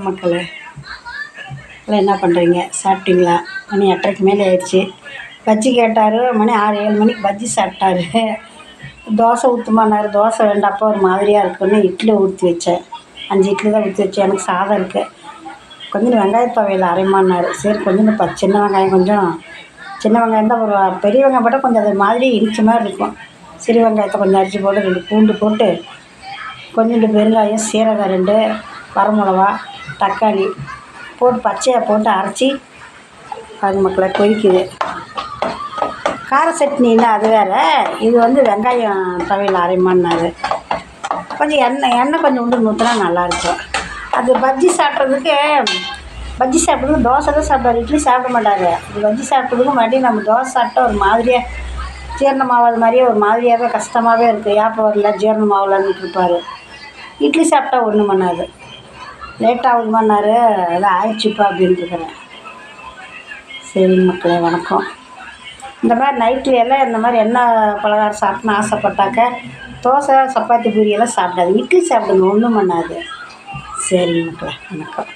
மக்களே, எல்லாம் என்ன பண்ணுறீங்க? சாப்பிட்டீங்களா? மணி 8:30க்கு மேலே ஆயிடுச்சு. பஜ்ஜி கேட்டார். மணி 6 7 மணிக்கு பஜ்ஜி சாப்பிட்டாரு. தோசை ஊற்றுமான்னாரு. தோசை வேண்டாப்பா, ஒரு மாதிரியாக இருக்குன்னு இட்லி ஊற்றி வச்சேன். 5 இட்லி தான் ஊற்றி வச்சேன். எனக்கு சாதம் இருக்குது. கொஞ்சம் வெங்காய துவையல் அரைமான்னாரு. சரி, கொஞ்சம் சின்ன வெங்காயம், கொஞ்சம் சின்ன வெங்காயம் தான். ஒரு பெரிய வெங்காயம் போட்டால் கொஞ்சம் அது மாதிரி இனிச்ச மாதிரி இருக்கும். சிறு வெங்காயத்தை கொஞ்சம் அரிசி போட்டு 2 பூண்டு போட்டு, கொஞ்சோண்டு பெருங்காயம், சீரகம் 2, வரமிளகா, தக்காளி போட்டு பச்சையாக போட்டு அரைச்சி அது மக்களை கொதிக்குது. கார சட்னின்னா அது வேறு. இது வெங்காயம் துவையல் அரைமான்னாரு. கொஞ்சம் எண்ணெய் கொஞ்சம் ஊற்றினா நல்லாயிருக்கும். அது பஜ்ஜி சாப்பிட்றதுக்கு தோசை தான் சாப்பிட்டாரு. இட்லி சாப்பிட மாட்டார். இது பஜ்ஜி சாப்பிட்றதுக்கு மறுபடியும் நம்ம தோசை சாப்பிட்டா ஒரு மாதிரியாக ஜீரணமாகாத மாதிரியே ஒரு மாதிரியாகவே கஷ்டமாகவே இருக்குது. ஏப்பம் வரல, ஜீரணமாகலன்னு இருப்பார். இட்லி சாப்பிட்டா ஒன்றும் பண்ணாது. லேட் ஆகுதுமான்னாரு. அதான் ஆயிடுச்சுப்பா அப்படின்ட்டு இருக்கிறேன். சரிங்க மக்களே, வணக்கம். இந்த மாதிரி நைட்டில் எல்லாம் இந்த மாதிரி எண்ணெய் பலகாரம் சாப்பிட்ணுன்னு ஆசைப்பட்டாக்க தோசை, சப்பாத்தி, பூரியெல்லாம் சாப்பிடாது. இட்லி சாப்பிடுங்க, ஒன்றும் பண்ணாது. சரிங்க மக்களே, வணக்கம்.